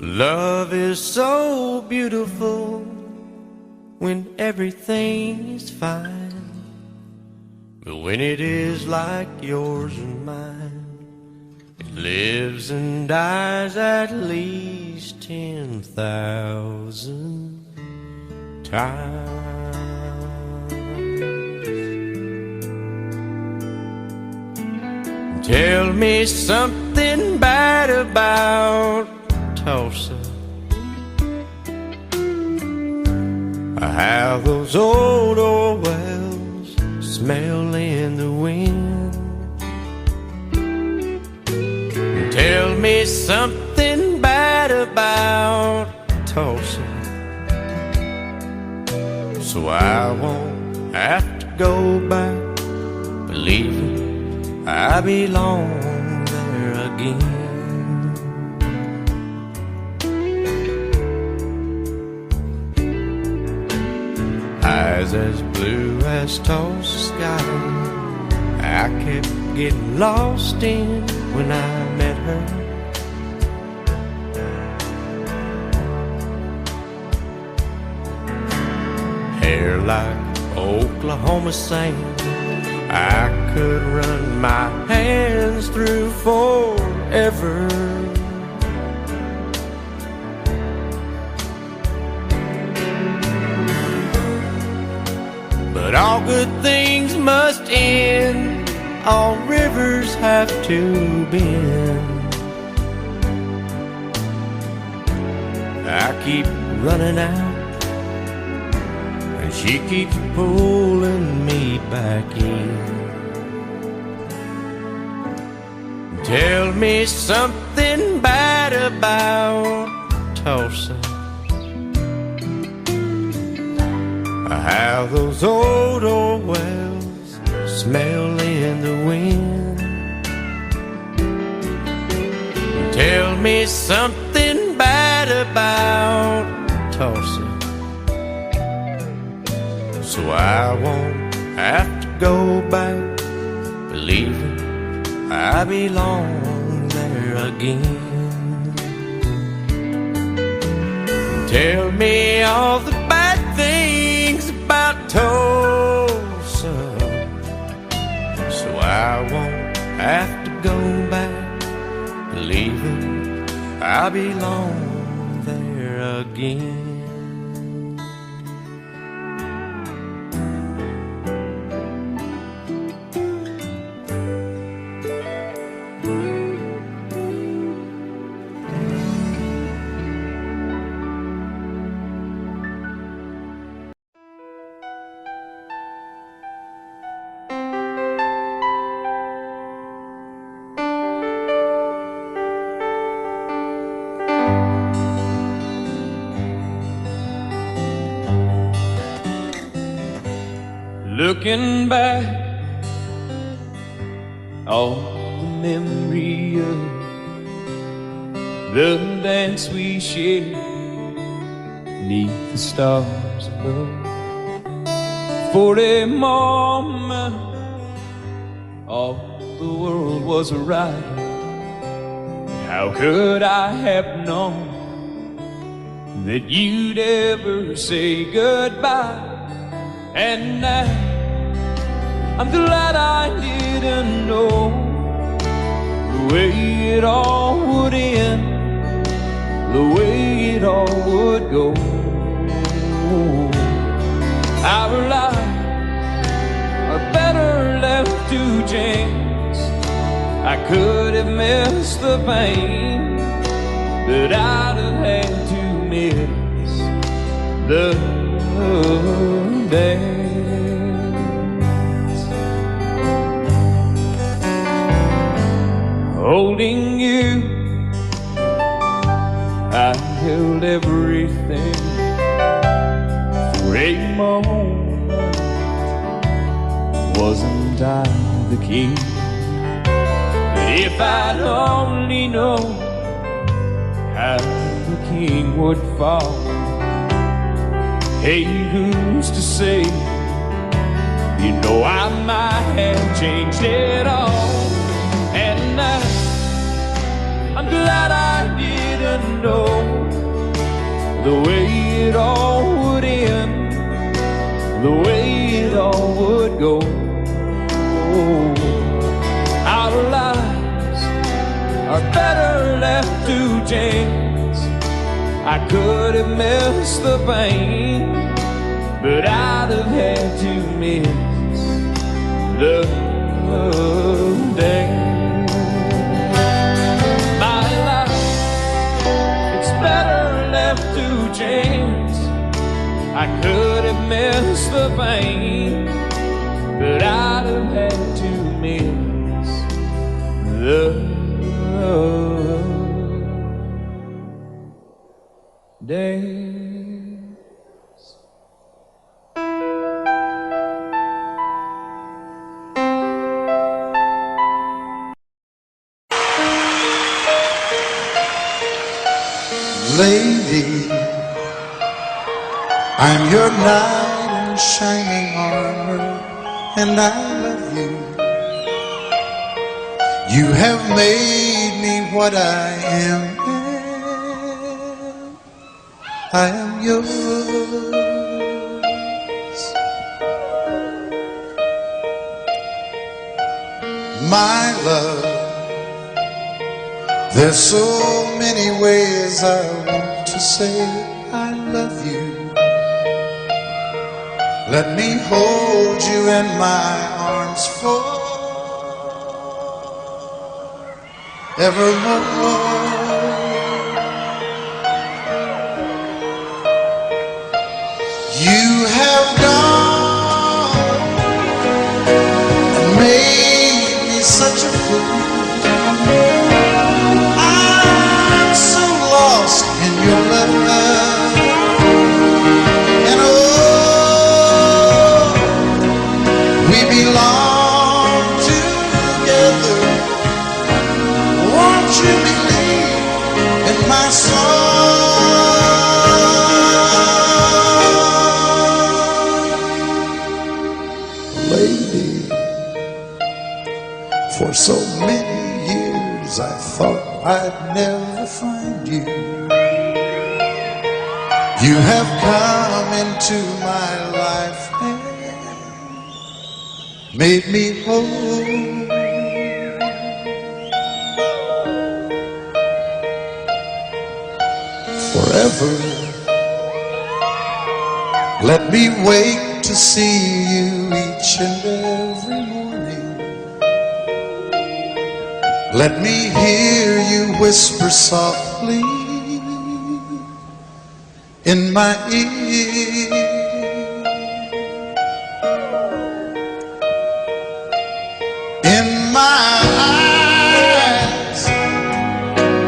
Love is so beautiful when everything's fine, but when it is like yours and mine, it lives and dies at least 10,000 times. Tell me something bad about Tulsa, how those old wells smell in the wind. Tell me something bad about Tulsa, so I won't have to go back believing I belong there again. Eyes as blue as Tulsa sky, I kept getting lost in when I met her. Hair like Oklahoma sand, I could run my hands through forever. But all good things must end, all rivers have to bend. I keep running out, and she keeps pulling me back in. Tell me something bad about Tulsa, how those old wells smell in the wind. Tell me something bad about Tulsa, so I won't have to go back believing I belong there again. Tell me all the bad things about Tulsa, so I won't have to go back believing I belong there again. Looking back, all the memory of the dance we shared neath the stars above. For a moment, all the world was right. How could I have known that you'd ever say goodbye? And now I'm glad I didn't know the way it all would end, the way it all would go. Our lives are better left to chance. I could have missed the pain, but I'd have had to miss the dance. Holding you, I held everything. For a moment, wasn't I the king? But if I'd only known how the king would fall, hey, who's to say? You know I might have changed it all. And I'm glad I didn't know the way it all would end, the way it all would go. Our lives are better left to chance. I could have missed the pain, but I'd have had to miss the day. My life, it's better left to chance. I could have missed the pain, but I'd have had to miss the days. Lady, I'm your knight in shining armor, and I love you. You have made me what I am. I am yours. My love, there's so many ways I want to say I love you. Let me hold you in my arms forevermore. You have gone and made me such a fool. I'm so lost in your love, and oh, we belong together. Won't you believe in my song? Lady, for so many years I thought I'd never find you. You have come into my life and made me whole. Forever, let me wake to see you each and every morning. Let me hear you whisper softly in my ear. In my eyes,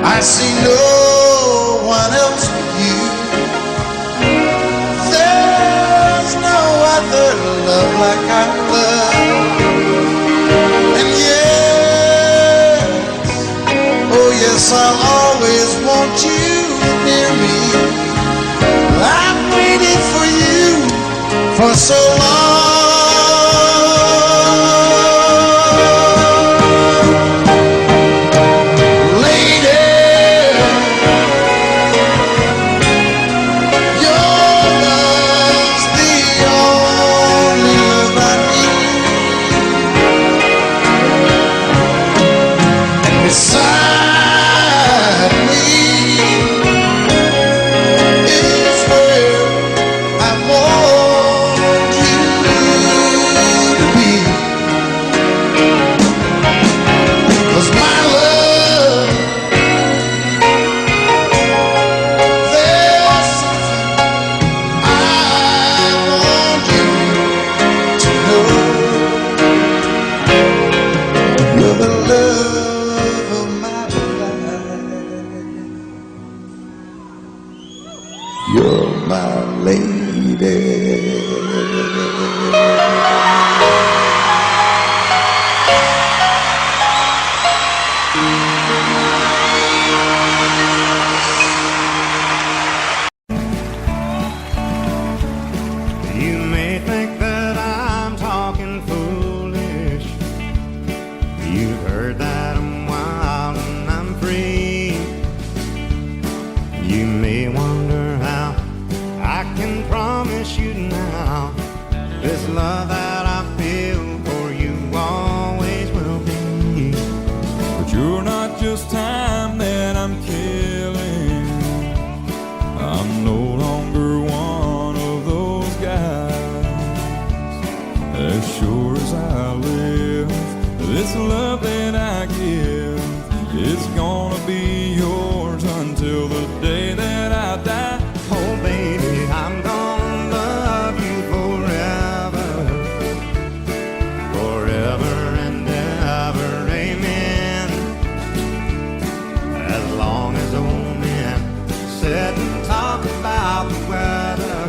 I see no one else but you. There's no other love like our love. And yes, oh yes, I'll always want you near me. I've waited for you for so long. Beside me is where I want you to be. 'Cause my love, there's something I want you to know. You're the love of my life. You're my lady. You may think that I'm talking foolish. You've heard that I'm wild and I'm free. You may wonder how love that I feel for you always will be. But you're not just time that I'm killing. I'm no longer one of those guys. As sure as I live, this love that I give, it's gonna be yours until the day that I die. Oh baby, I'm gonna love you forever, forever and ever, amen. As long as old men sit and talk about the weather,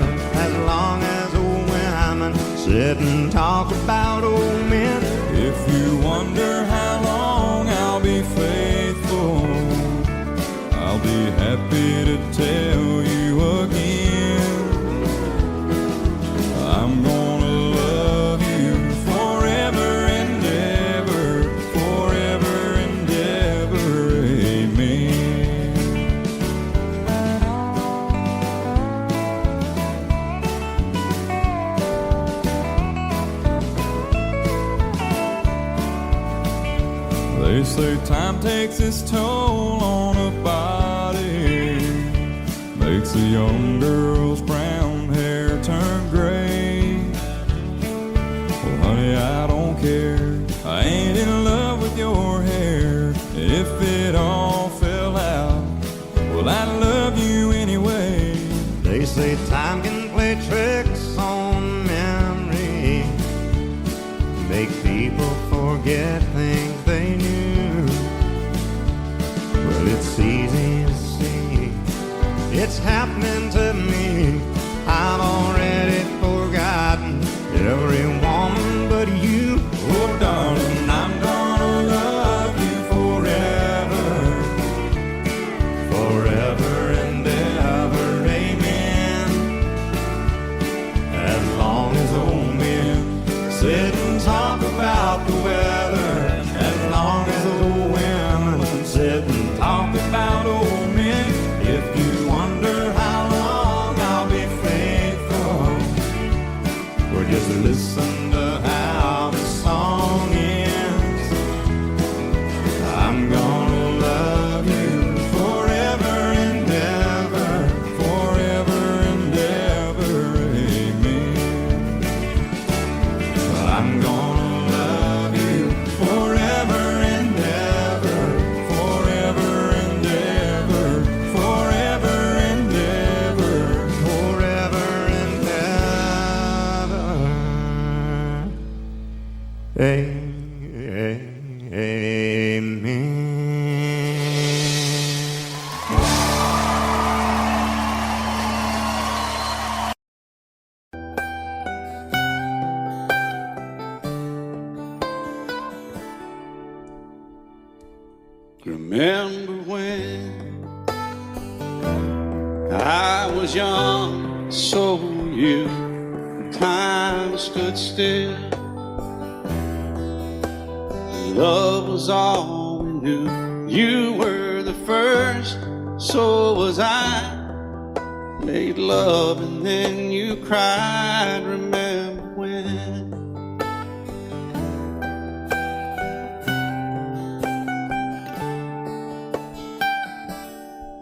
as long as old women sit and talk about old men. If you wonder how long I'll be faithful, I'll be happy to tell you again. I'm gonna love you forever and ever, forever and ever, amen. They say time takes its toll on a body, makes a young girl's brown hair turn gray. Well, honey, I don't care. I ain't in love with your hair. If it all fell out, well, I love you anyway. They say time can play tricks on memory, make people forget things they knew. Well, it's easy to see, it's happening to me. I've already forgotten every woman but you. Oh darling, I'm gonna love you forever, forever and ever, amen. As long as old men sit and talk about the weather, as long as old women sit and talk about old men. If you wonder how long I'll be faithful, or just listen to how the song ends, I'm gonna love you forever and ever, forever and ever, amen. I'm gonna love you forever and ever, forever and ever, forever and ever, forever and ever, amen. Remember when I was young, so were you. Time stood still. Love was all we knew. You were the first, so was I. Made love and then you cried. Remember when?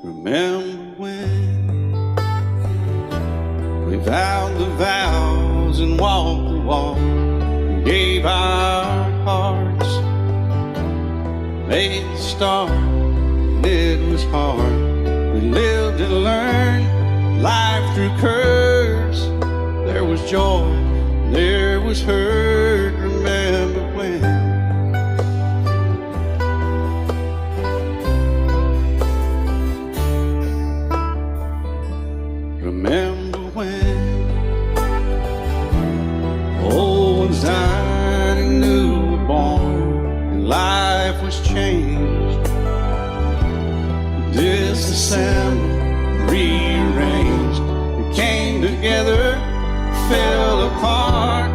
Remember when we vowed the vows and walked the walk, and gave our hearts, made the start, and it was hard. We lived and learned life through curves. There was joy, there was hurt. Remember when? Remember when old ones died and new were born, and life was changed, disassembled, rearranged. We came together, fell apart,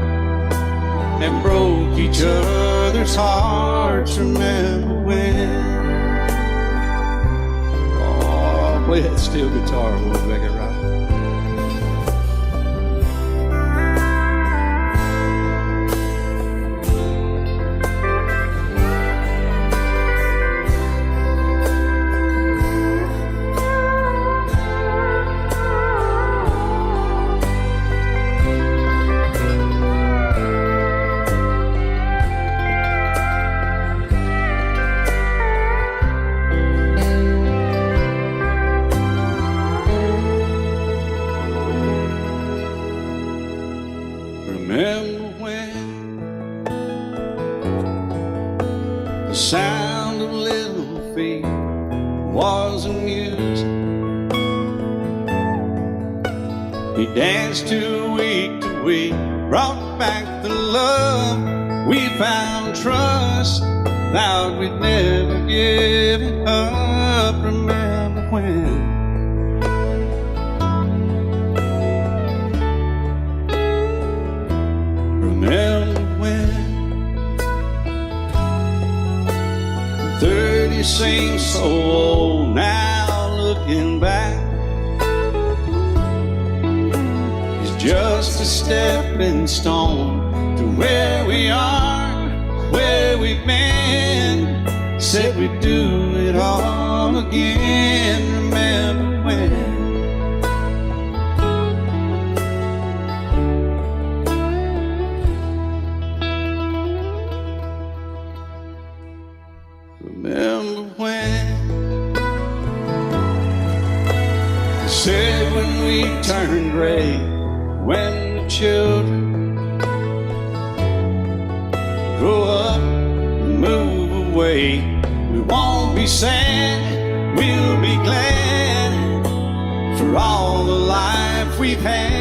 and broke each other's hearts. Remember when? Oh, play that steel guitar, we'll make it right. used. He danced to week, brought back the love. We found trust, vowed we'd never give it up. Remember when? Remember when? 30 seems so old now, looking back. It's just a stepping stone to where we are, where we've been. Said we'd do it all again. Remember when? Remember when? They said when we turn gray, when the children grow up and move away, we won't be sad, we'll be glad for all the life we've had.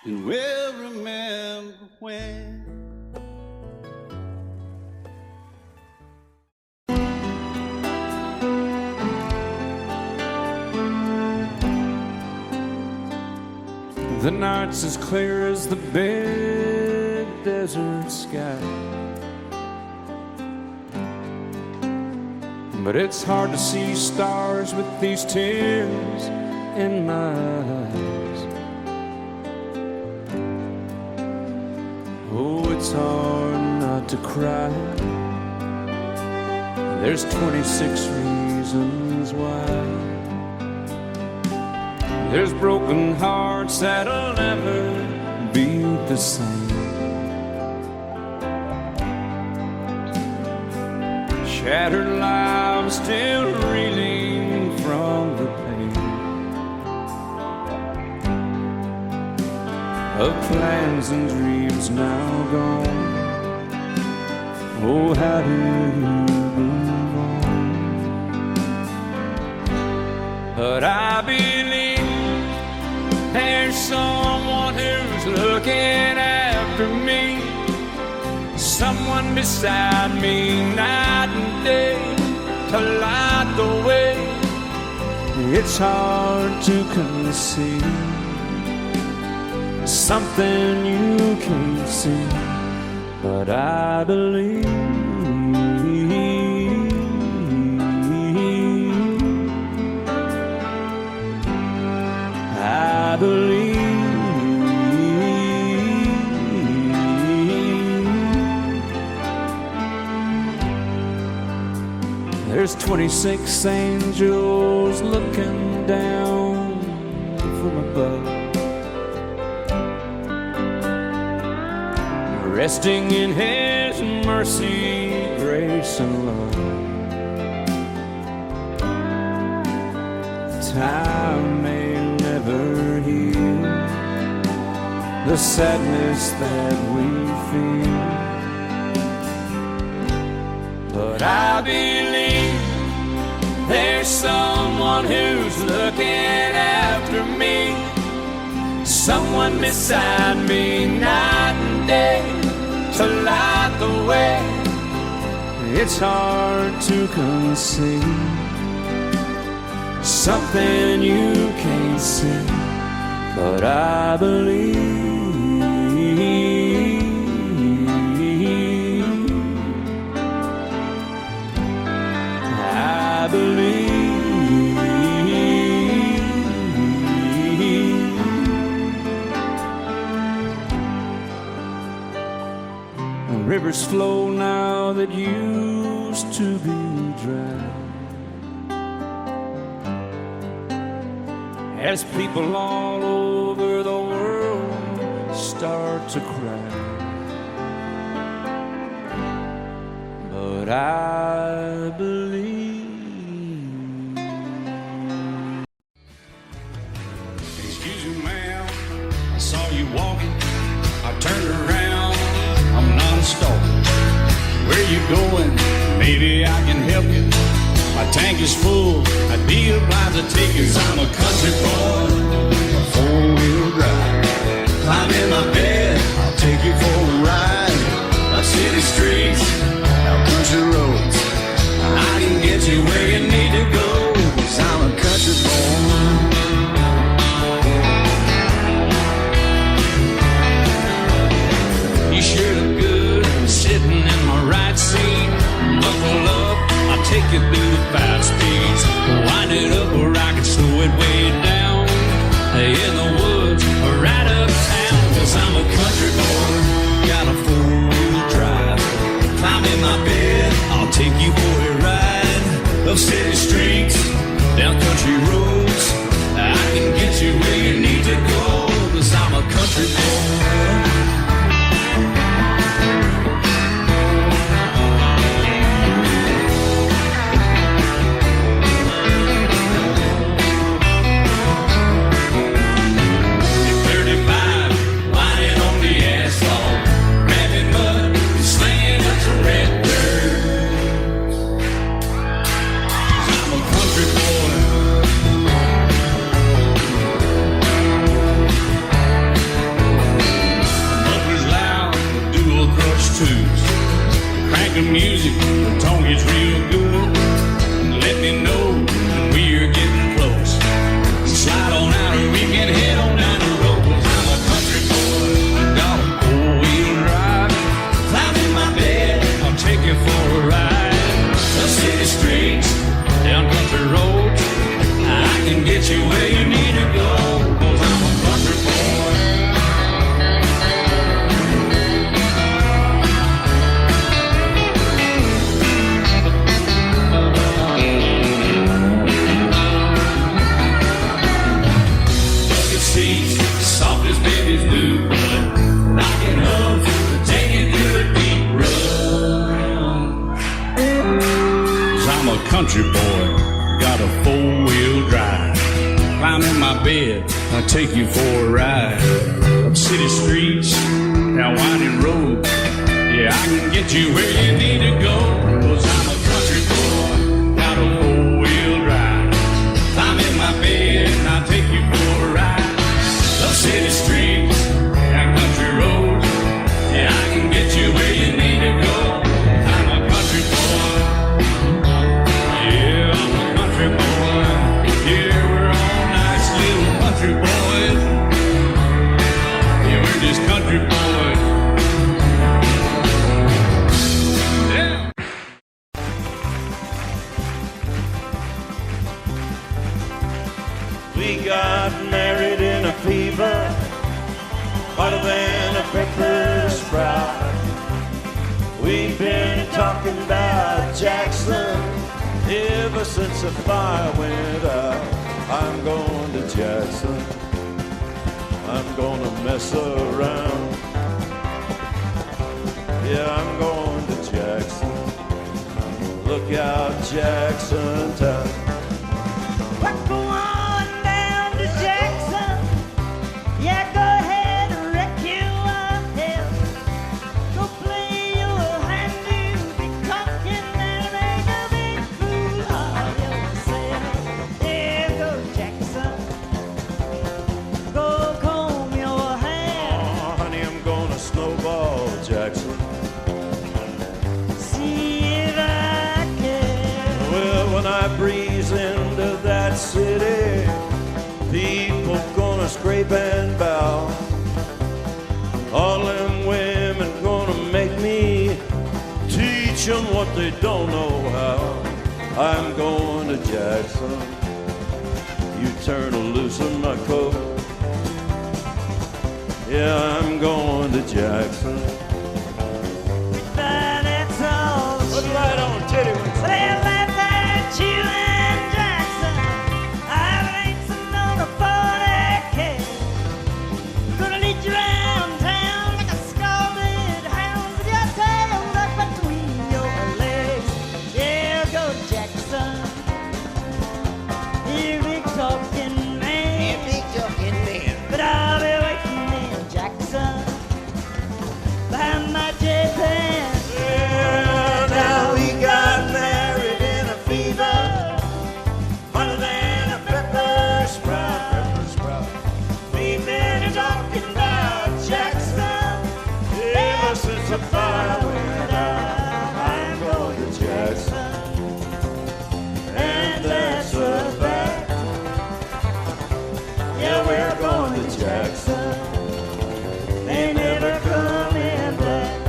And we'll remember when. The night's as clear as the big desert sky, but it's hard to see stars with these tears in my eyes. Oh, it's hard not to cry. There's 26 reasons why. There's broken hearts that'll never be the same. Shattered lives still reeling from the pain of plans and dreams now gone. Oh, how do you move on? But I believe there's someone who's looking after me, someone beside me night and day to light the way. It's hard to conceive something you can't see, but I believe. I believe. There's 26 angels looking down from above, resting in His mercy, grace, and love. Time may never heal the sadness that we feel, but I believe there's someone who's looking after me, someone beside me night and day to light the way. It's hard to conceive something you can't see, but I believe. I believe. Rivers flow now that used to be dry, as people all over the world start to cry. But I believe. Excuse me, ma'am, I saw you walking. I turned around going, maybe I can help you. My tank is full, I'd be obliged to take you. 'Cause I'm a country boy, a four-wheel drive. Climb in my bed, I'll take you for a ride. Up city streets, out country roads, I can get you where you need to go. 'Cause I'm a country boy. You sure look good sitting in my right seat. Buckle up, I'll take you through the 5 speeds. Wind it up or I can slow it way down. In the woods or right uptown. 'Cause I'm a country boy, got a 4-wheel drive. Climb in my bed, I'll take you for a ride. Up city streets, down country roads, I can get you where you need to go. 'Cause I'm a country boy. Crank the music, the tone gets real good. Let me know when we're getting close. Slide on out or we can head on down the road. 'Cause I'm a country boy, got a 4-wheel drive. Climb in my bed, I'll take you for a ride. Up city streets, down country roads, I can get you where you need to go. 'Cause I'm a country boy. Soft as babies do, but knocking up to take it through a deep run. 'Cause I'm a country boy, got a 4-wheel drive. Climb in my bed, I'll take you for a ride. Up city streets, down winding roads, yeah, I can get you where you need to go. 'Cause I'm a country boy, got a 4-wheel drive. Climb in my bed, and I'll take you for a ride. Up city streets, down country roads, yeah, I can get you where you need to go. I'm a country boy, yeah, I'm a country boy. Yeah, we're all nice little country boys. Yeah, we're just country boys. Yeah. We got married in a fever, hotter than a pepper sprout. We've been talking about Jackson ever since the fire went out. I'm going to Jackson, I'm gonna mess around. Yeah, I'm going to Jackson, look out Jackson town. We're going down to Jackson. Yeah, go ahead and wreck your head. Go play your hand, you be cocking and make a big fool of yourself. Yeah, go Jackson. Go comb your hair. Oh, honey, I'm gonna snowball Jackson. See if I can. Well, when I breeze into that city, people gonna scrape and bow. All them women gonna make me teach them what they don't know how. I'm going to Jackson, you turn loose in my coat. Yeah, I'm going to Jackson. But that's all. Put the light on, titty wings. They laugh at you and Jackson. I'm racing on a 40K. Gonna lead you around town like a scalded hound with your tail up between your legs. Yeah, go Jackson. You big talking man. But I'll be waiting in Jackson. But the fire went out, I'm going to Jackson, and that's a fact. Yeah, we're going to Jackson. They never come in black.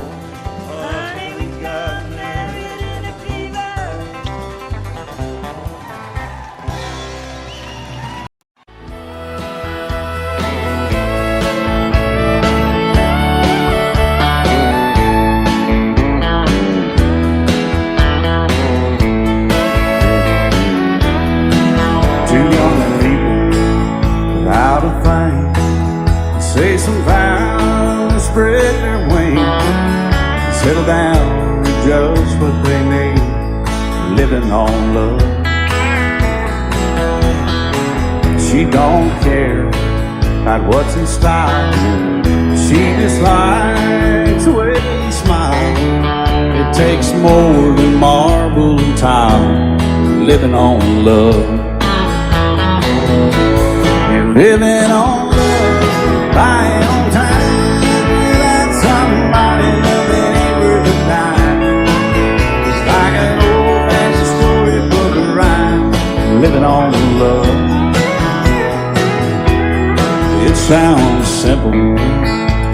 Honey, we got married in a fever. Two young people without a thing, say some vows, spread their wings, settle down to just what they need, living on love. She don't care about what's in style, she just likes the way he smiles. It takes more than marble and tile, living on love. You're living on love, buying on time, without somebody loving ain't worth a dime. It's like an old-fashioned storybook of rhyme, living on love. It sounds simple,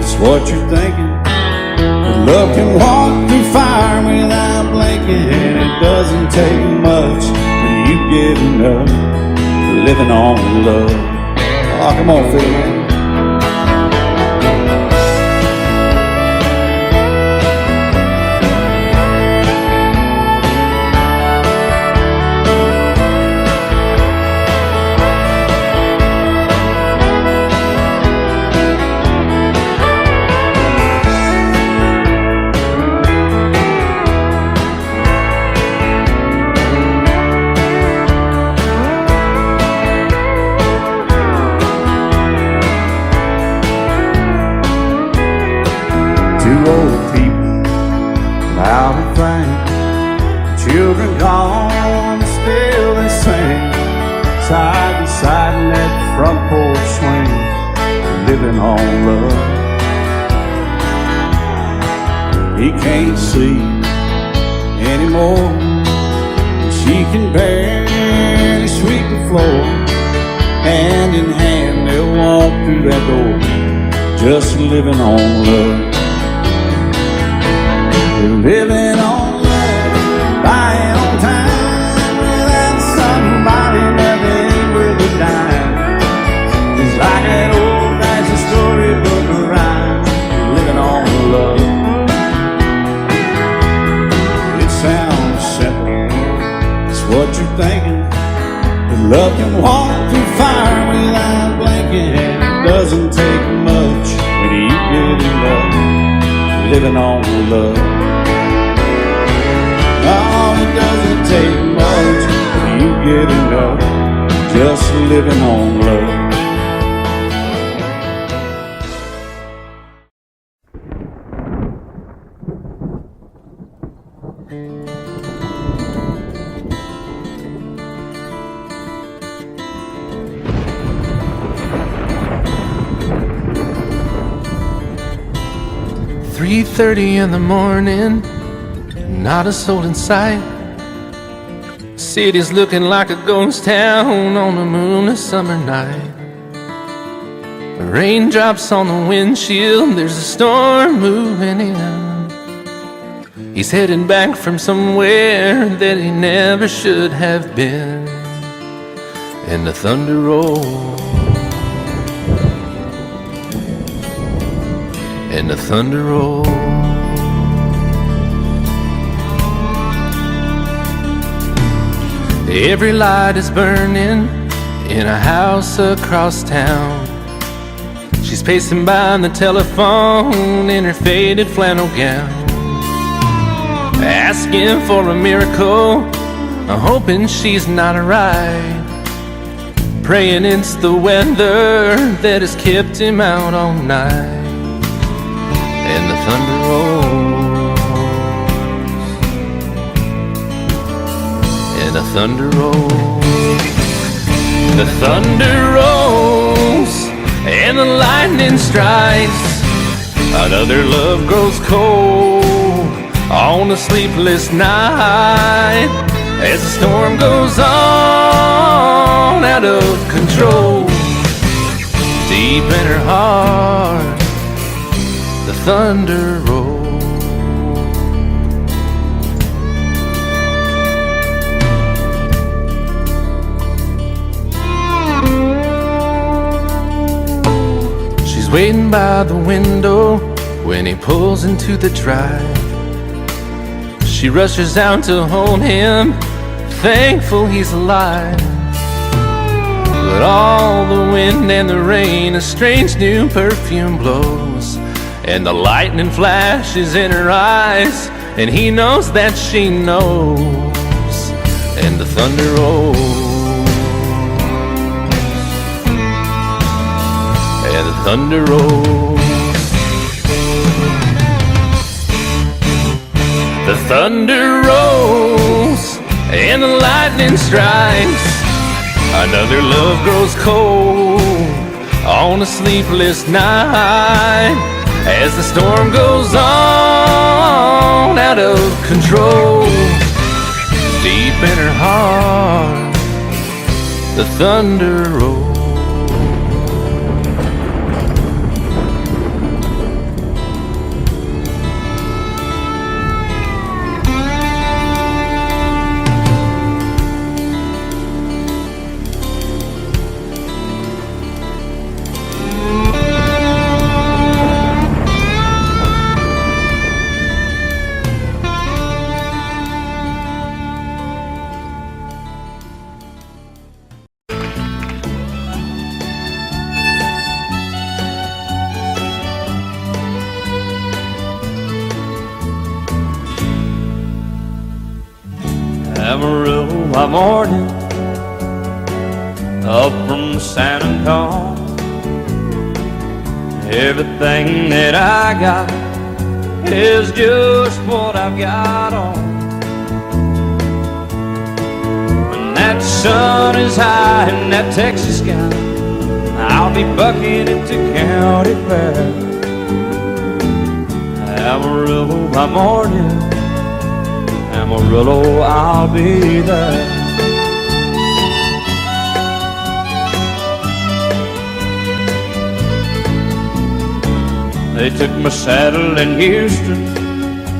it's what you're thinking. But love can walk through fire without blinking. It doesn't take much when you get enough, living on love. Oh, come on, Phil. 2 old people without a thing, children gone, still they sing, side by side in that front porch swing, living on love. He can't see anymore, she can barely sweep the floor. Hand in hand they'll walk through that door, just living on love. They're living on love, buying on time, without somebody loving ain't worth a dime. It's like an old-fashioned storybook of rhyme, living on love. It sounds simple, it's what you're thinking. But love can walk through fire without blinking. It doesn't take much when you get in love, living on love. Oh, it doesn't take much when you get enough, just living on love. "3:30 in the morning, not a soul in sight. City's looking like a ghost town on a moonless summer night. Raindrops on the windshield, there's a storm moving in. He's heading back from somewhere that he never should have been. And the thunder rolls, and the thunder rolls. Every light is burning in a house across town. She's pacing by the telephone in her faded flannel gown, asking for a miracle, hoping she's not alright, praying it's the weather that has kept him out all night. And the thunder rolls, and the thunder rolls. The thunder rolls, and the lightning strikes. Another love grows cold on a sleepless night as the storm goes on out of control. Deep in her heart, the thunder rolls. She's waiting by the window when he pulls into the drive. She rushes out to hold him, thankful he's alive. But all the wind and the rain, a strange new perfume blows, and the lightning flashes in her eyes, and he knows that she knows, and the thunder rolls, and the thunder rolls. The thunder rolls and the lightning strikes. Another love grows cold on a sleepless night as the storm goes on out of control. Deep in her heart, the thunder rolls. Amarillo by morning, up from San Antonio. Everything that I got is just what I've got on. When that sun is high in that Texas sky, I'll be bucking into county fair. Amarillo by morning, Amarillo, I'll be there. They took my saddle in Houston,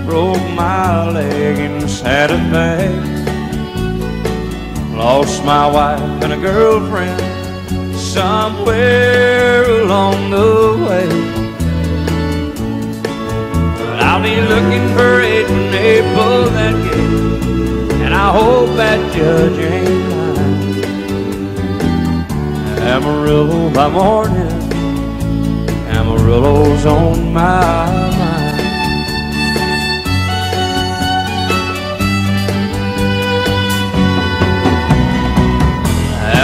broke my leg in Santa Fe. Lost my wife and a girlfriend somewhere along the way. But I'll be looking for it when they pull that gate, and I hope that judge ain't lying. Amarillo by morning, Amarillo's on my mind.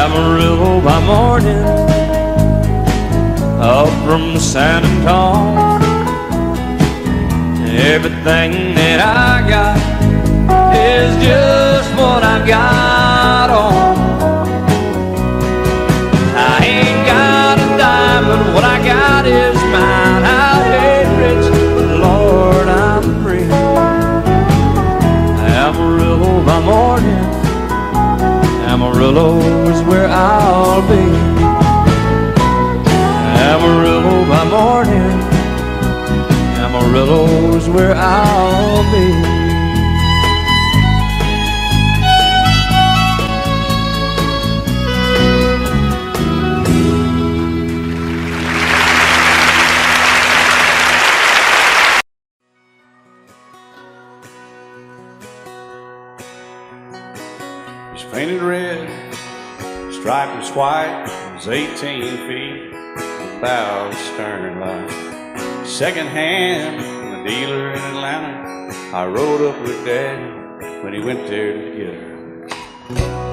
Amarillo by morning, up from San Antonio. Everything that I got is just what I've got on. I ain't got a dime, but what I got is mine. I ain't rich, but Lord, I'm free. Amarillo by morning, Amarillo is where I'll be. Amarillo by morning, Amarillo is where I'll be. Painted red, striped was white, it was 18 feet without a stern light. Second hand from a dealer in Atlanta, I rode up with Dad when he went there to get her.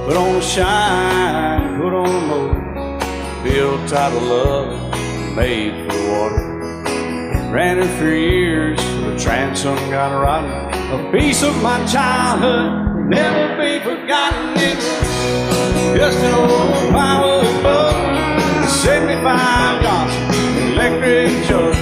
Put on a shine, put on a motor, built out of love, made for the water. Ran it for years, the transom got rotten. A piece of my childhood never be forgotten. It's just an old power boat, 75 Johnson electric jug.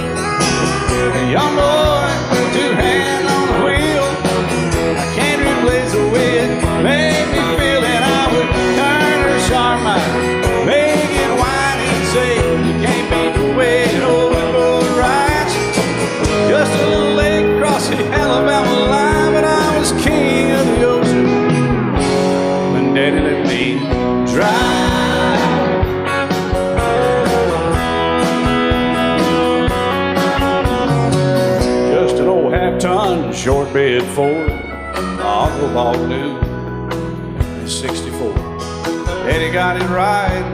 half-ton short bed Ford my Uncle Bob knew in '64. Eddie got it right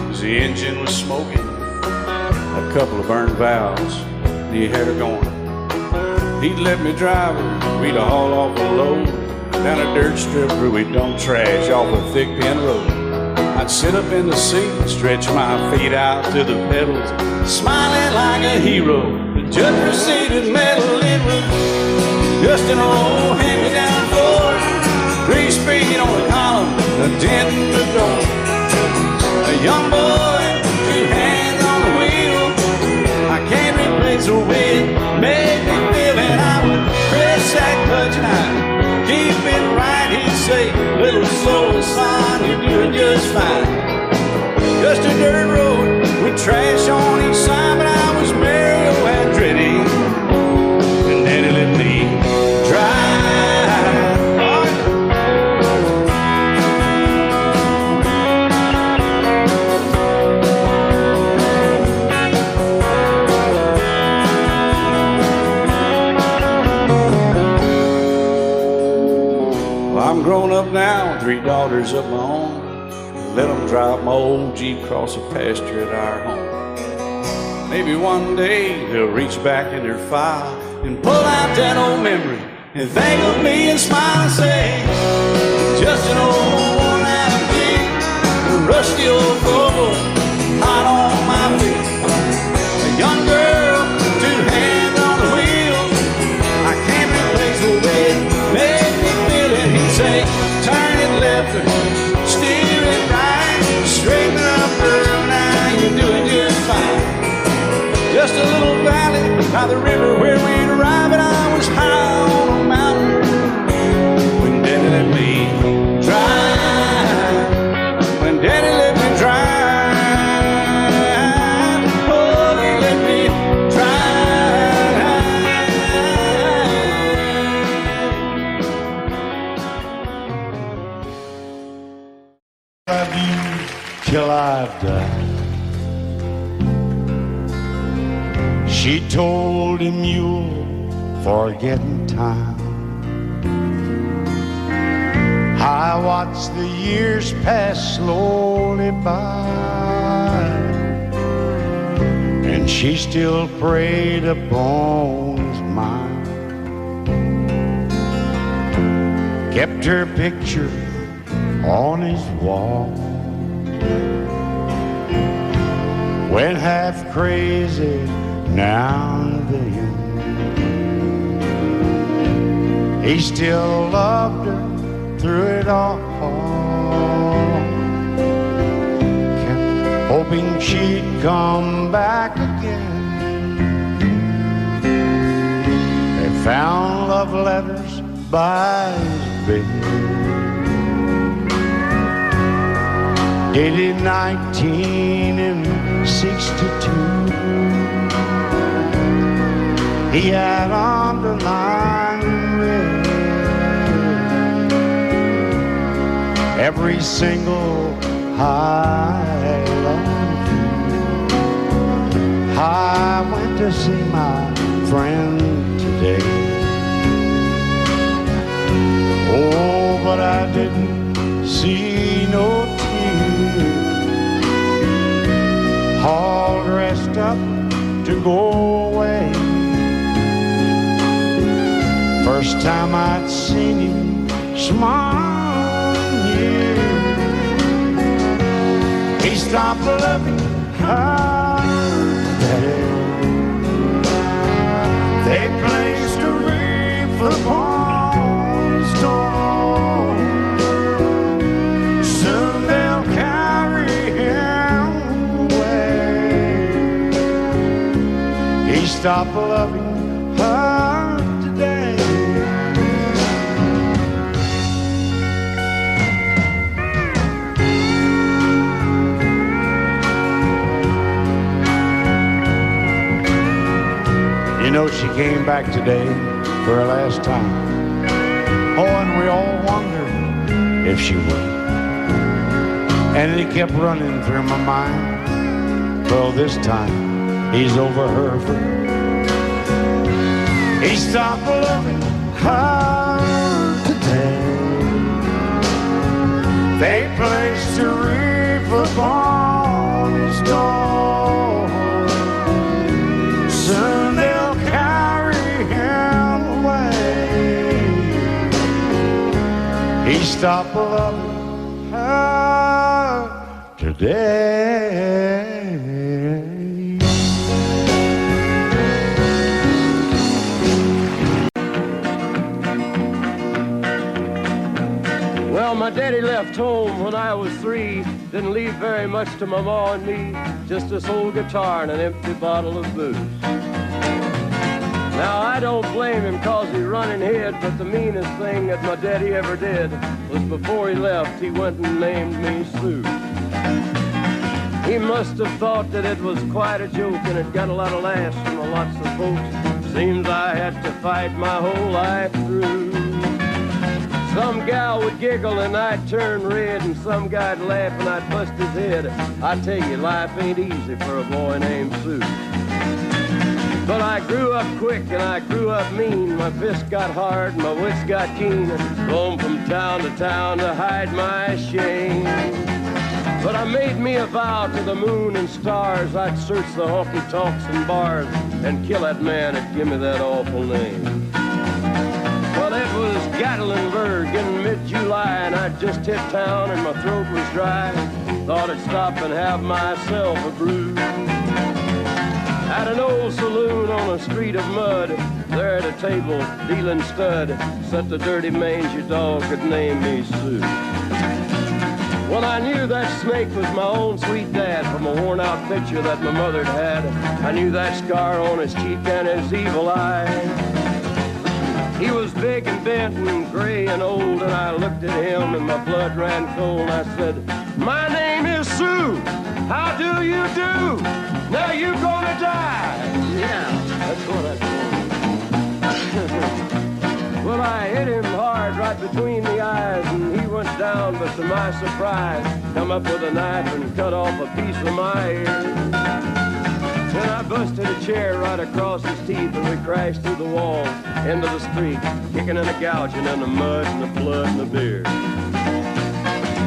as the engine was smoking, a couple of burned valves, and he had her going. He'd let me drive her, we'd haul off a load down a dirt strip where we'd dump trash off a thick pin road. I'd sit up in the seat and stretch my feet out to the pedals, smiling like a hero. The judge proceeded metal, it was just an old hand-me-down Ford, grease speed on the column, a dent in the door. A young boy, 2 hands on the wheel, I can't replace the way it made me feel. And I would press that clutch and I'd keep it right. He'd say, little slow, son, you're doing just fine. Just a dirt road with trash on each side, but I was merry and dready, and Daddy let me drive. I'm grown up now, 3 daughters of my own. Let them drive my old Jeep across the pasture at our home. Maybe one day they'll reach back in their file and pull out that old memory and think of me and smile and say, just an old worn-out Jeep, a rusty old Volvo, hot on my feet. A young girl, 2 hands on the wheel, I can't replace the way it made me feel. And he'd say, turn it left or steer it right, straighten up, girl, now you're doing just fine. Just a little valley by the river where we'd arrive, and I was high on a mountain when Daddy let me drive. When Daddy let me drive, oh, he let me I do till I die. She told him you'll forget in time. I watched the years pass slowly by, and she still preyed upon his mind. Kept her picture on his wall, went half crazy now and then. He still loved her through it all, kept hoping she'd come back again. They found love letters by his bed, dated 1962. He had underlined red every single I love you. I went to see my friend today. Oh, but I didn't see no tears, all dressed up to go away. First time I'd seen him smile in years. He stopped loving her. They placed a wreath upon his door. Soon they'll carry him away. He stopped loving her today. You know, she came back today for her last time. Oh, and we all wondered if she would. And it kept running through my mind. Well, this time, he's over her for. He stopped loving her today. They placed a wreath upon his door. Soon they'll carry him away. He stopped loving her today. Well, my daddy left home when I was 3. Didn't leave very much to my ma and me. Just this old guitar and an empty bottle of booze. Now, I don't blame him 'cause he run and hid, but the meanest thing that my daddy ever did was before he left, he went and named me Sue. He must have thought that it was quite a joke and it got a lot of laughs from lots of folks. Seems I had to fight my whole life through. Some gal would giggle and I'd turn red, and some guy'd laugh and I'd bust his head. I tell you, life ain't easy for a boy named Sue. But I grew up quick and I grew up mean. My fists got hard and my wits got keen. Roam from town to hide my shame. But I made me a vow to the moon and stars. I'd search the honky-tonks and bars and kill that man that give me that awful name. Well, it was Gatlinburg in mid-July, and I'd just hit town and my throat was dry. Thought I'd stop and have myself a brew. At an old saloon on a street of mud, there at a table, dealing stud, sat the dirty mangy dog that named me Sue. Well, I knew that snake was my own sweet dad from a worn-out picture that my mother'd had. I knew that scar on his cheek and his evil eye. He was big and bent and gray and old, and I looked at him and my blood ran cold. I said, "My name is Sue. How do you do? Now you gonna die." Yeah, that's what I told him. Well, I hit him hard right between the eyes, and he went down, but to my surprise, come up with a knife and cut off a piece of my ear. Then I busted a chair right across his teeth, and we crashed through the walls into the street, kicking and a gouging in the mud and the blood and the beer.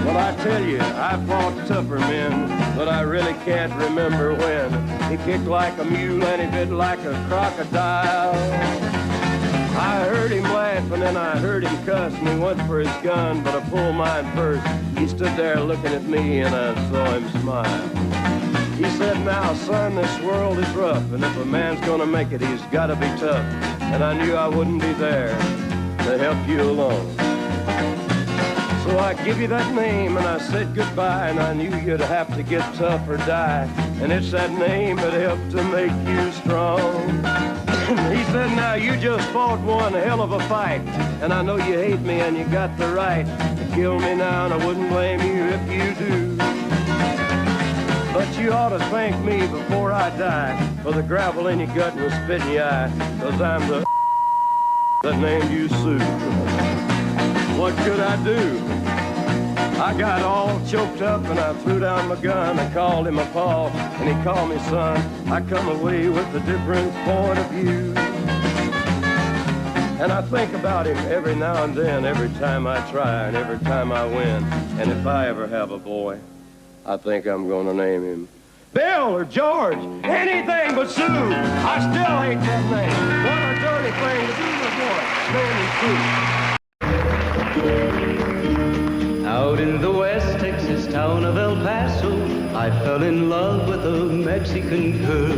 Well, I tell you, I fought tougher men, but I really can't remember when. He kicked like a mule and he bit like a crocodile. I heard him laugh and then I heard him cuss, and he went for his gun, but I pulled mine first. He stood there looking at me and I saw him smile. He said, "Now, son, this world is rough, and if a man's gonna make it, he's gotta be tough." And I knew I wouldn't be there to help you along. So I give you that name and I said goodbye, and I knew you'd have to get tough or die. And it's that name that helped to make you strong. He said, "Now you just fought one hell of a fight, and I know you hate me and you got the right to kill me now, and I wouldn't blame you if you do. But you ought to thank me before I die for the gravel in your gut and the spit in your eye, 'cause I'm the that named you Sue." What could I do? I got all choked up and I threw down my gun. I called him a paw and he called me son. I come away with a different point of view. And I think about him every now and then, every time I try and every time I win. And if I ever have a boy, I think I'm gonna name him Bill or George, anything but Sue. I still hate that name. What a dirty thing to do with a boy. Name him Sue. Out in the West Texas town of El Paso, I fell in love with a Mexican girl.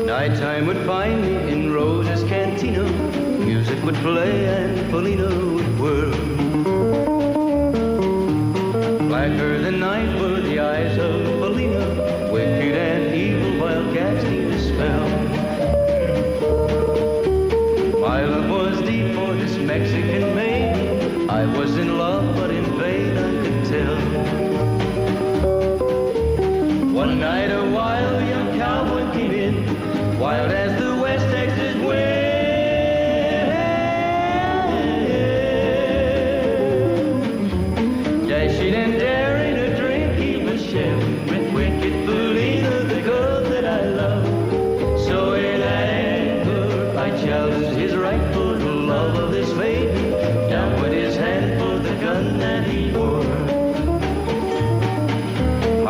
Nighttime would find me in Rosa's Cantina. Music would play and Felina would whirl. Blacker than night were the eyes of Felina, wicked and evil while casting a spell. My love was deep for this Mexican maiden. I was in love, but in vain I could tell. One night a wild young cowboy came in, wild as the West Texas wind. Dashing and daring a drink he was sharing with wicked Felina, the girl that I love. So in that love of this maiden. Down went his hand for the gun that he wore.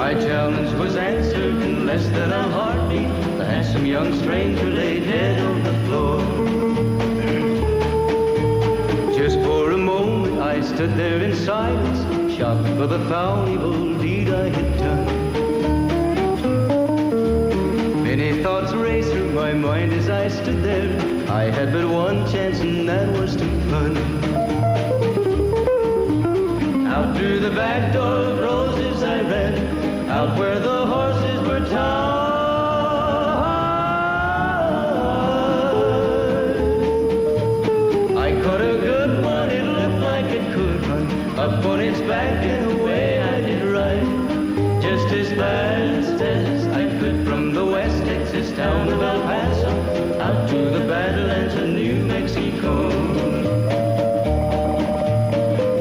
My challenge was answered in less than a heartbeat. The handsome young stranger lay dead on the floor. Just for a moment I stood there in silence, shocked for the foul evil deed I had done. Many thoughts raced through my mind as I stood there. I had but one chance and that was to run. Out through the back door of roses I ran, out where the horses were tied. I caught a good one, it looked like it could run, up on its back and away I did ride. Just as fast as I could from the West Texas town of El Paso, out to the Badlands of New Mexico.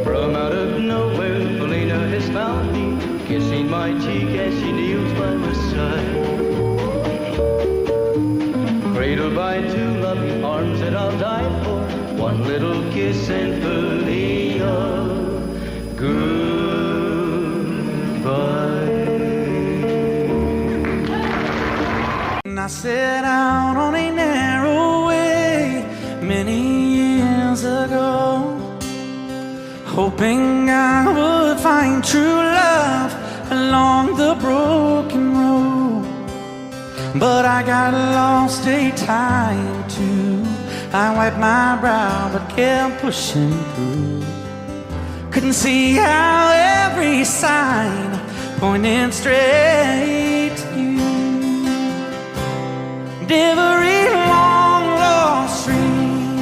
From out of nowhere, Felina has found me, kissing my cheek as she kneels by my side. Cradled by two loving arms that I'll die for, one little kiss and Felina, goodbye. I set out on a narrow way many years ago, hoping I would find true love along the broken road. But I got lost a time too. I wiped my brow but kept pushing through. Couldn't see how every sign pointed straight to you. Every long lost stream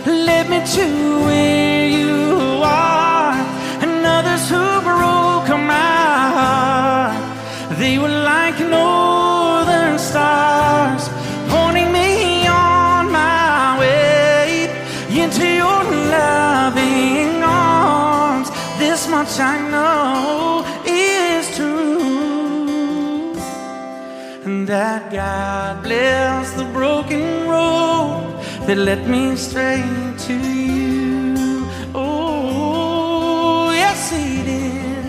led me to where you are, and others who broke my heart, they were like northern stars, pointing me on my way into your loving arms. This much I know is true, that God bless the broken road that led me straight to you. Oh, yes, He did.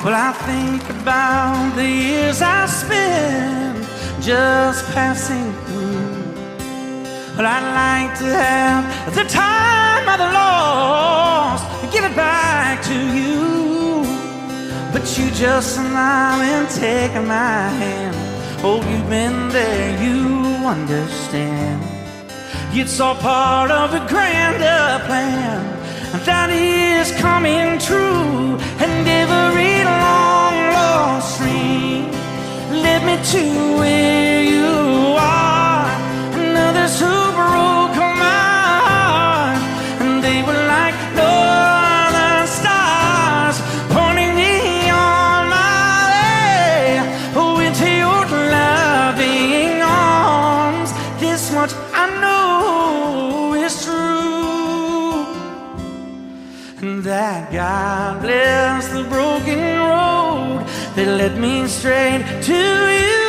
Well, I think about the years I spent just passing through. But I'd like to have the time I've lost, give it back to you. But you just smile and take my hand. Oh, you've been there, you understand. It's all part of a grander plan that is coming true. And every long lost stream led me to where you are, and others who broke my heart, and they were like northern stars, pointing me on my way, oh, into your loving arms. This much I know is true, and that God bless the broken road that led me straight to you.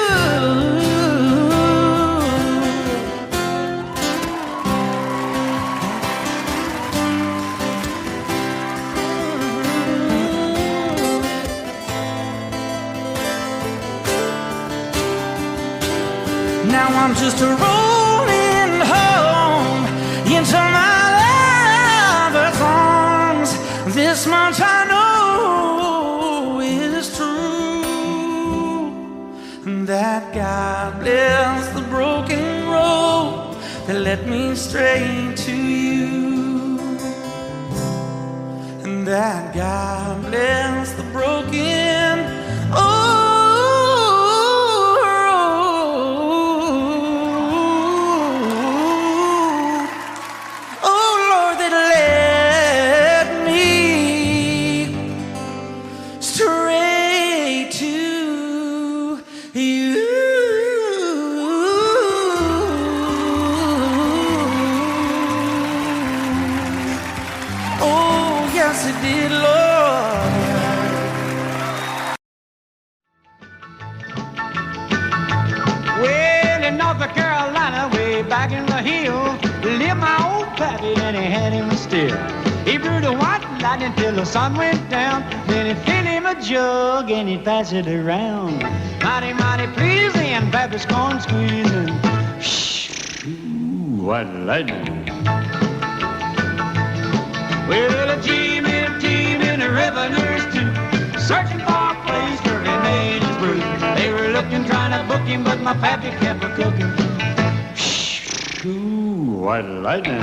Now I'm just rolling home into my lover's arms. This much I know is true, that God bless the broken road that led me straight to you, and that God bless the broken road. North Carolina, way back in the hills, riding till the sun went down. Then he'd fill him a jug and he'd pass it around. Mighty, mighty pleasing, Pappy's corn squeezing. Ooh, what lightning. Well, a team and a revenue's too, searching for a place where he made his brew. They were looking, trying to book him, but my pappy kept a cooking. Ooh, what lightning.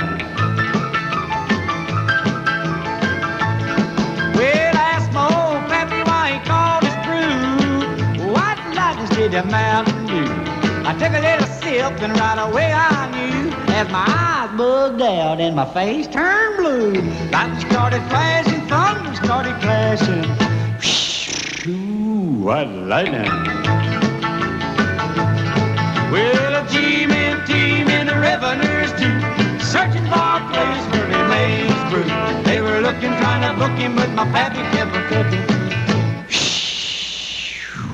Well, I asked my old pappy why he called his brew White Lightning did the Mountain Dew. I took a little sip and right away I knew, as my eyes bugged out and my face turned blue. Lightning started flashing, thunder started clashing. Ooh, what lightning. Well, a team and the revenue's too, searching for a place where he made his brew. They were looking, trying to book him, but my pappy kept a cooking.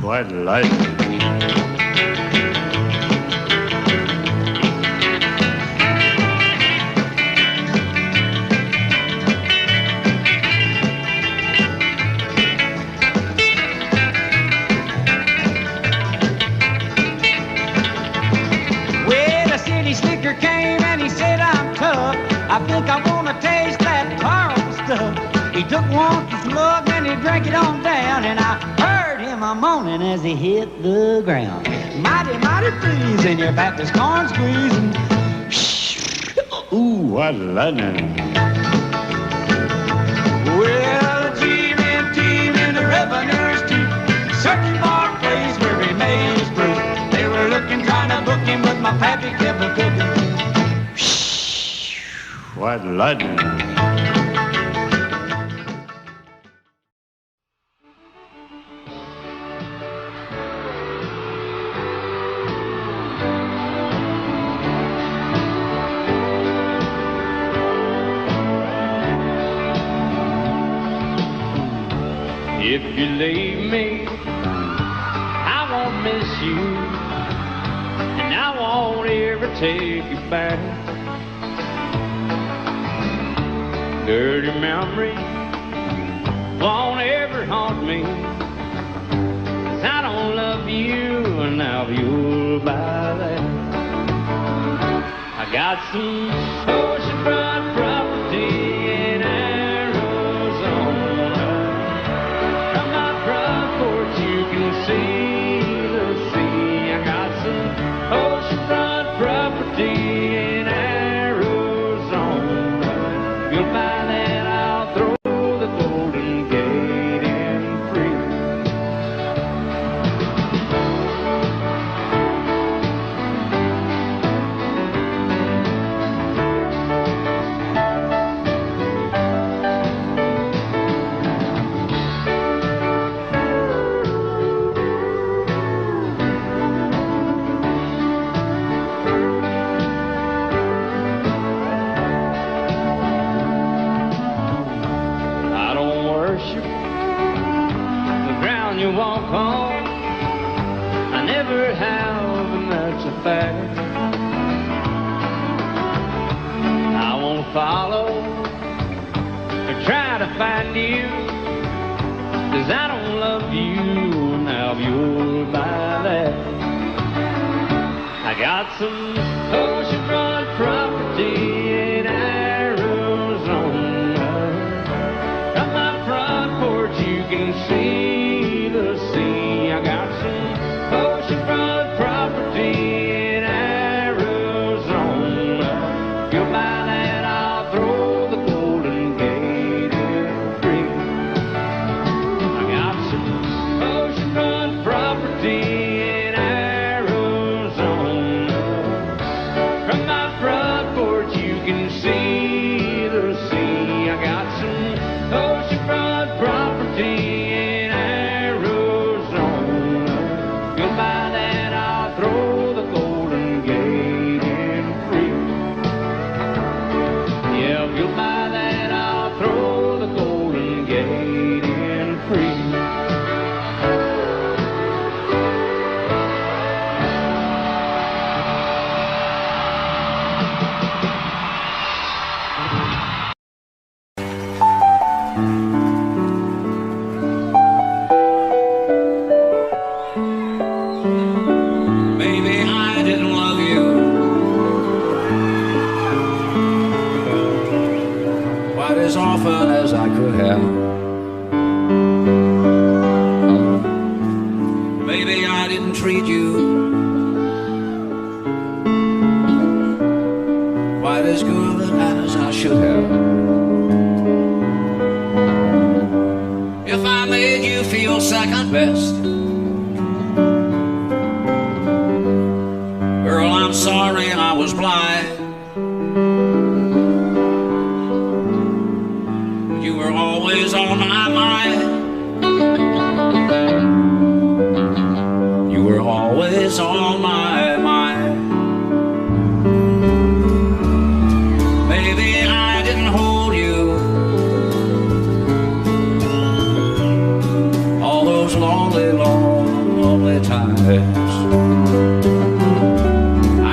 What lightning. I think I wanna taste that horrible stuff. He took one slug and he drank it on down, and I heard him a moaning as he hit the ground. Mighty, mighty pleasing, your Baptist corn squeezing. Ooh, what lightning. Well, the team and the revenue's too, searching for a place where he made his brew. They were looking, trying to book him, but my pappy kept a cooking. What lightning. If you leave me, I won't miss you, and I won't ever take you back. Dirty memory won't ever haunt me, 'cause I don't love you, and now you'll buy that. I got some oceanfront property in Arizona. From my front porch you can see the sea. I got some oceanfront property in Arizona. You'll buy that, I'll throw the Golden Gate in free. You walk on, I never have, and that's a fact. I won't follow or try to find you, 'cause I don't love you, now you'll buy that. I got some oceanfront property in Arizona. From my front porch you can see the sea. I got some oceanfront property in Arizona. You'll buy that, I'll throw the Golden Gate in free. I got some oceanfront property in Arizona. as good as I should have. If I made you feel second best, girl, I'm sorry I was blind. You were always on my mind. You were always on my mind. Maybe I didn't hold you all those lonely, lonely times.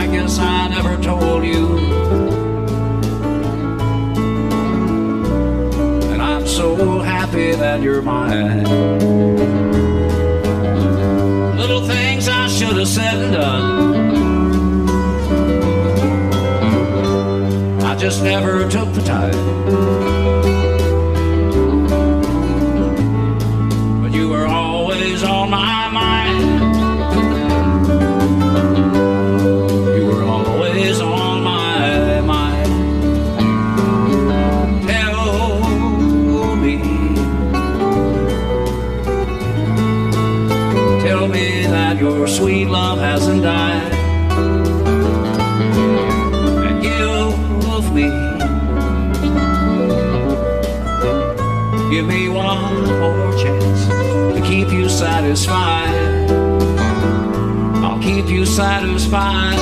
I guess I never told you, and I'm so happy that you're mine. Little things I should have said and done, I just never took the time. But you were always on my mind. You were always on my mind. Tell me that your sweet love hasn't died. And give me one more chance to keep you satisfied. I'll keep you satisfied.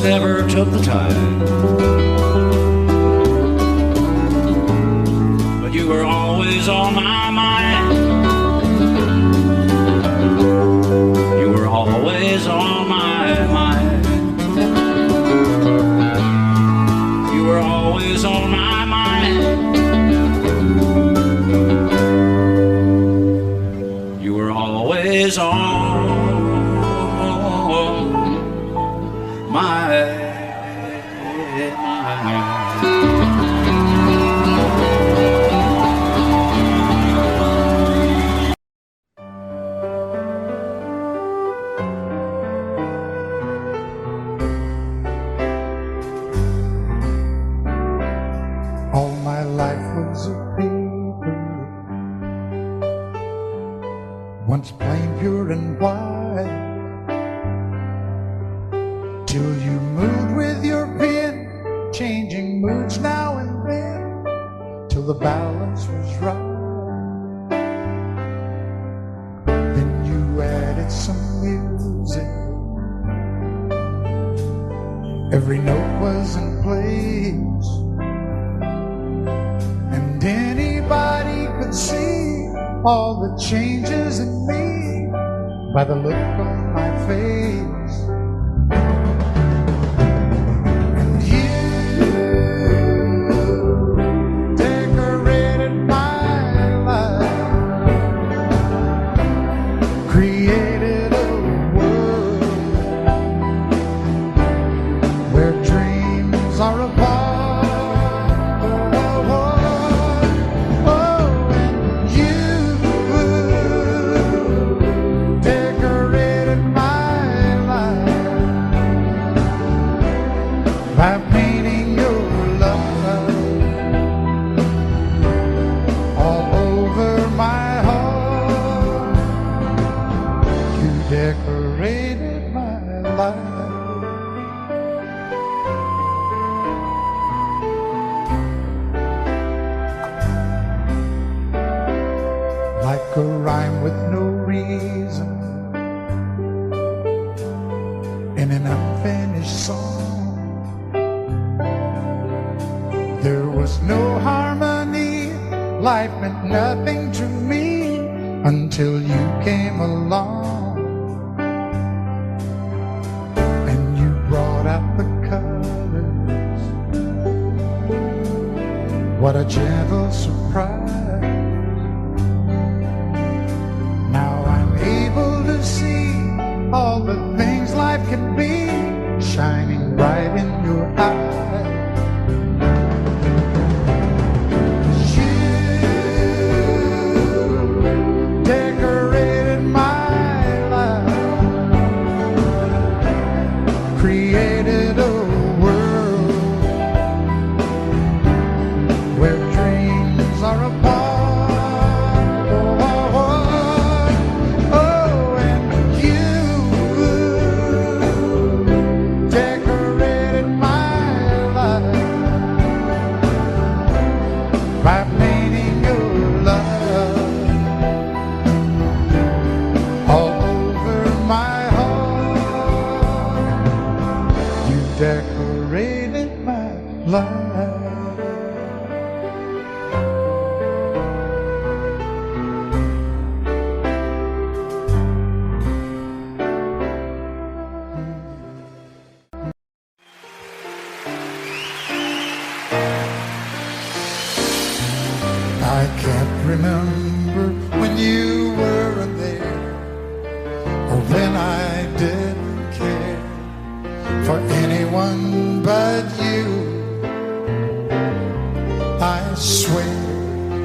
Never took the time, but you were always on my mind. You were always on my mind. You were always on my mind. You were always on my mind. All my life was a paper, once plain, pure and white, till you moved with your pen, changing moods now and then, till the balance was right. Then you added some music, every note was in place, and anybody could see all the changes in me by the look on my face. And you decorated my life, created a world where dreams are apart. By painting your love all over my heart, you decorated my life. Like a rhyme with no reason in an unfinished song, there was no harmony, life meant nothing to me until you came along. And you brought out the colors What a gentle surprise. Now I'm able to see all the things life can be, shining bright in your eyes. You decorated my life, created a world where dreams are apart. By painting your love all over my heart, you decorated my life. I can't remember when you weren't there, or when I didn't care for anyone but you. I swear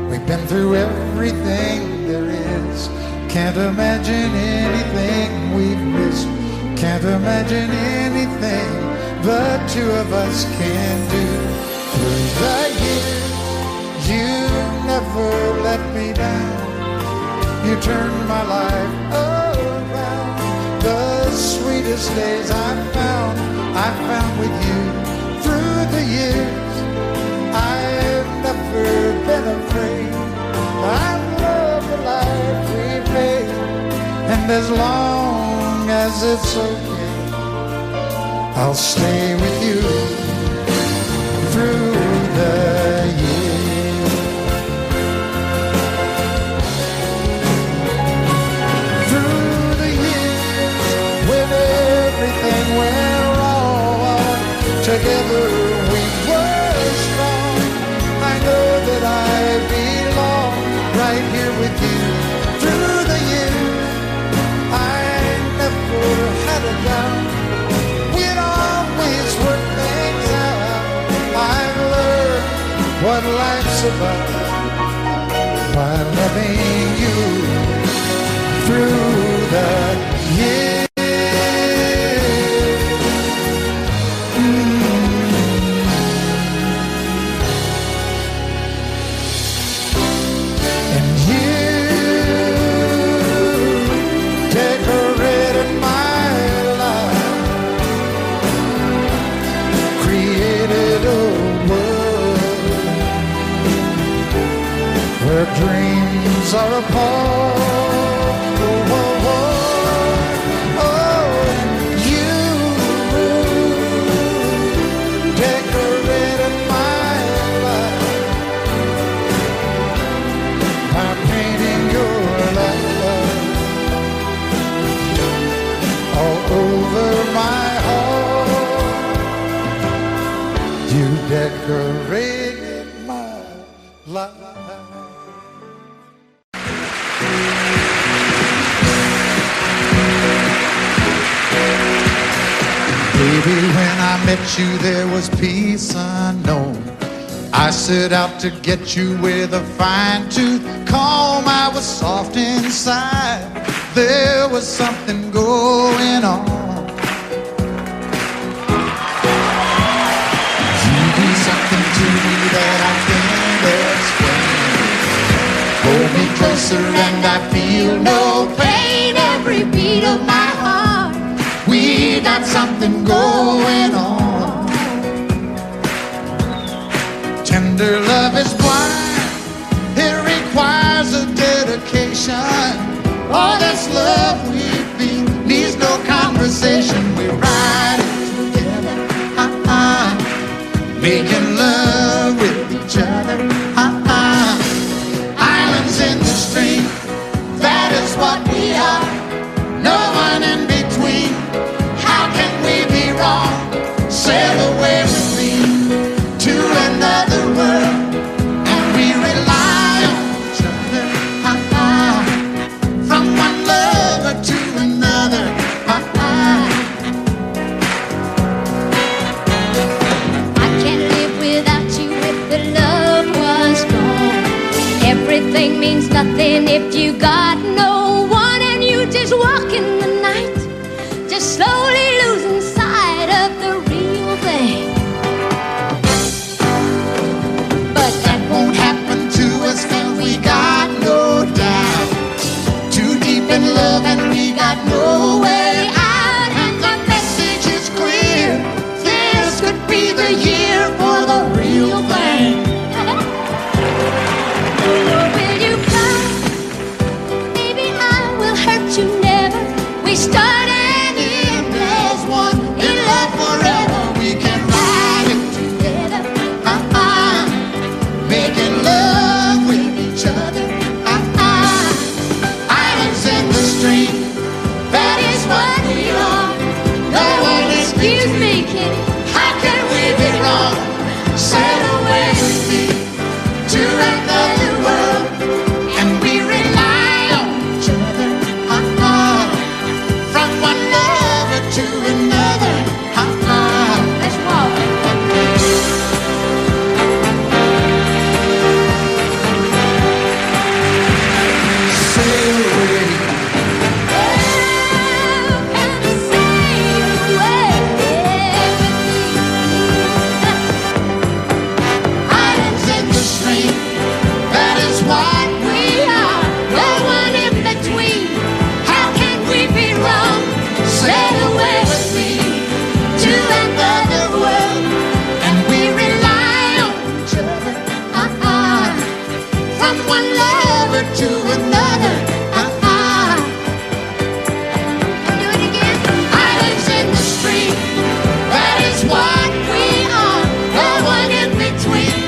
we've been through everything there is. Can't imagine anything we've missed. Can't imagine anything the two of us can do. Through the years, you never let me down. You turned my life around. The sweetest days I found with you. Through the years, I've never been afraid. I love the life we made, and as long as it's okay, I'll stay with you through the years. Everything went wrong, together we were strong. I know that I belong right here with you. Through the years, I never had a doubt. We'd always work things out. I've learned what life's about by loving you through the years. Where dreams are apart. Oh, oh, oh, oh. You decorated my life by painting your love all over my heart. You decorated my life. Baby, when I met you, there was peace unknown. I set out to get you with a fine-tooth comb. I was soft inside. There was something going on. You do something to me that I can't explain. Hold me closer and I feel no pain. Every beat of my heart, we got something going on. Tender love is blind. It requires a dedication. All this love we feel needs no conversation. We're riding together, making love with each other, Islands in the stream, that is what we are. No one in between. How can we be wrong? Sail away with me to another world means nothing if you got no one and you just walk in the night, just slowly losing sight of the real thing. But that won't happen to us 'cause we got no doubt. Too deep in love and we got no way out. And the message is clear. This could be the year for the real thing. Will you come? Maybe I will hurt you never. We start and end as one. In love forever, we can ride it together. Making love with each other. Islands in the stream, that is what we are. No one is Excuse me, kitty. How can we be wrong? Sail away with me to another world, and we rely on each other. From one lover to another. Let's walk. Sail away. Islands in the stream, that is what we are. No one in between. How can we be wrong? Sail away with me to another world, and we rely on each other. From one lover to another. Do it again. Islands in the stream, that is what we are. No one in between.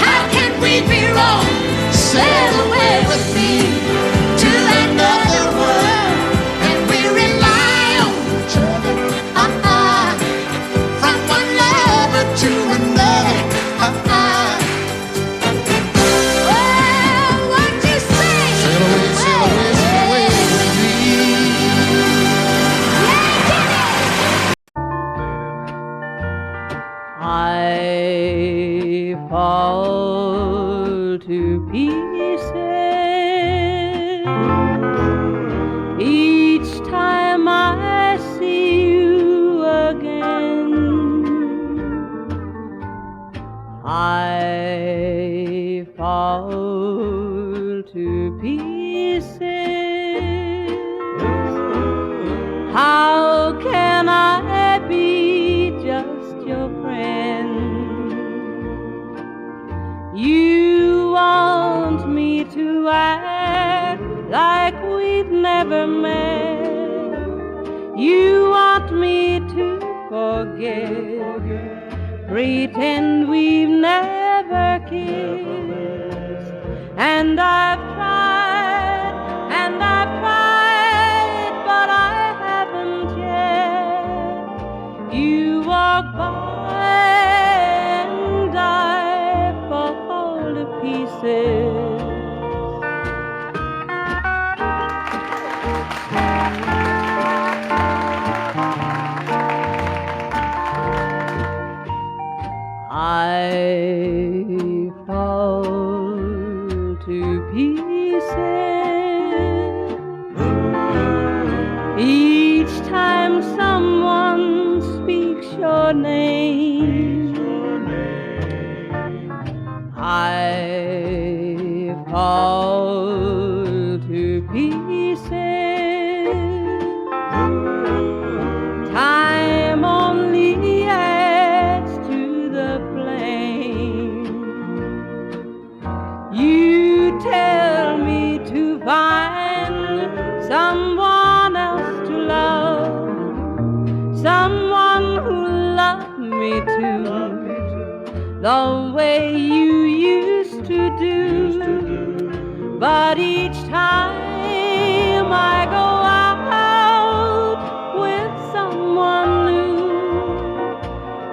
How can we be wrong? Sail away with me to another world, and we rely on each other. From one lover to another. Well, what you say? Sail away, sail away, sail away with me. I fall to pieces each time I see you again. I fall to pieces. How can I be just your friend? You want me to act like we've never met. You want me to forget, pretend we've never kissed. And I've tried, but I haven't yet. You walk by and I fall to pieces. I fall to pieces each time someone speaks your name. I fall to pieces. Time only adds to the flame. You tell me to find someone else to love, someone who loved me too, the way you used to do. But each time I go out with someone new,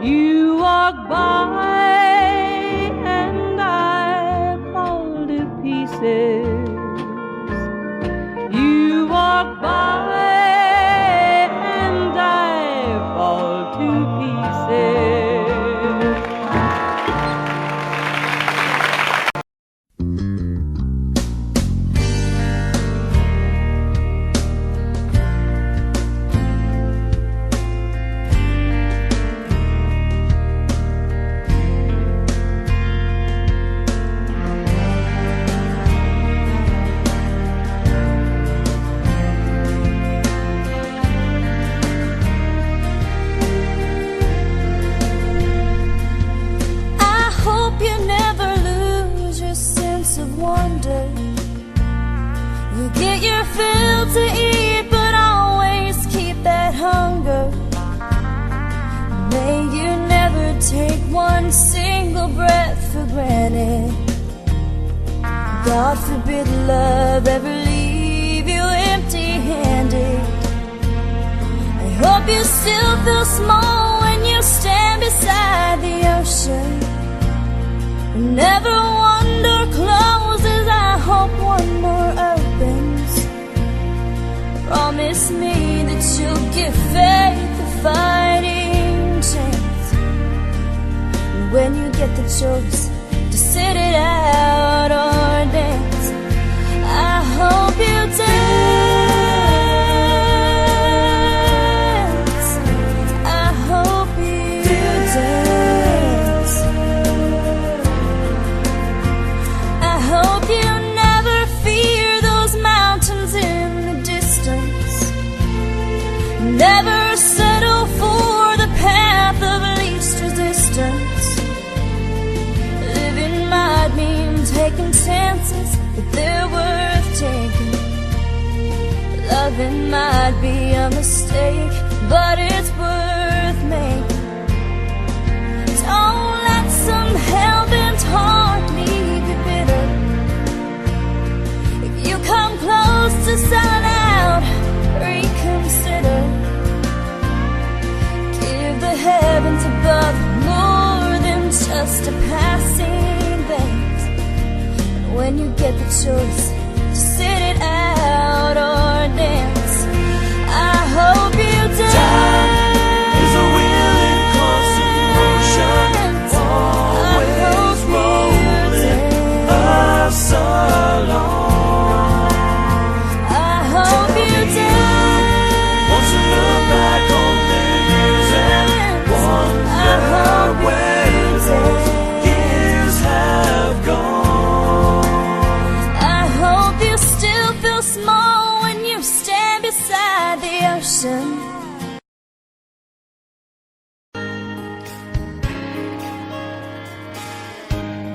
you walk by and I fall to pieces. You walk by and I fall to pieces. wonder. You get your fill to eat, but always keep that hunger. May you never take one single breath for granted. God forbid love ever leave you empty-handed. I hope you still feel small when you stand beside the ocean. Whenever one door closes, I hope one more opens. Promise me that you'll give faith a fighting chance. And when you get the choice to sit it out or dance, I hope you dance. I hope you dance. I hope you never fear those mountains in the distance. Never settle for the path of least resistance. Living might mean taking chances, but they're worth taking. Loving might be a mistake, but it's worth making. Don't let some hell-bent heart leave you bitter. If you come close to selling out, reconsider. Give the heavens above more than just a passing glance. And when you get the choice to sit it out or dance, I hope you dance. Time is a willing constant motion, always rolling us along. I hope you dance. Once you look back on things and wonder where those years have gone. I hope you still feel small when you stand beside the ocean.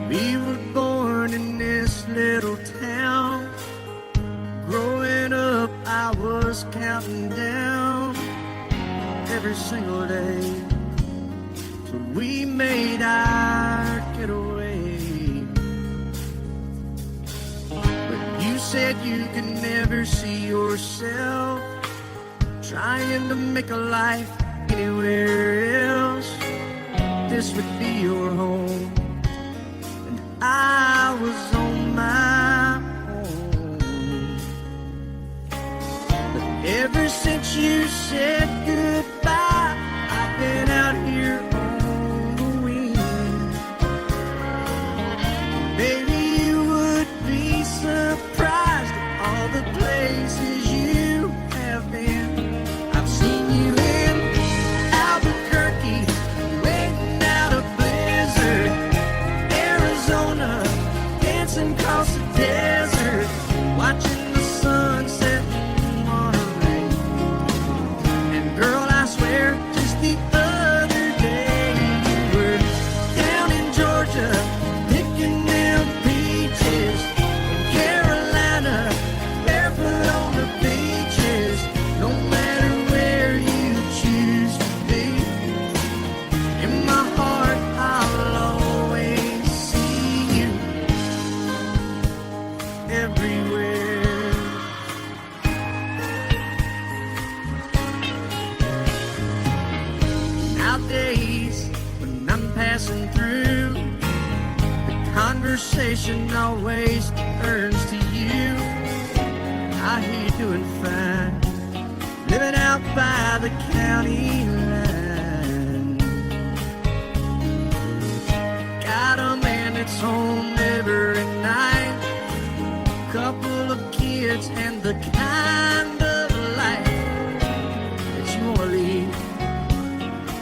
We were born in this little town. Growing up, I was counting down every single day till we made our getaway. But you said you could never see yourself trying to make a life anywhere else. This would be your home. I was on my own. But ever since you said goodbye, I've been out here on the wing. Maybe you would be surprised at all the places you have been. I've seen you in Albuquerque, waiting out a blizzard, Arizona, dancing across the desert, watching the sunset on a lake. And girl, I swear, just the other day you were down in Georgia, picking them peaches. In Carolina, barefoot on the beaches. No matter where you choose to be, in my heart I'll always see you everywhere. Nowadays, when I'm passing through, the conversation always turns to you. I hear you doing fine, living out by the county line. Got a man that's home every night, couple of kids, and the kind of life that you wanna lead.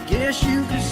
Guess you could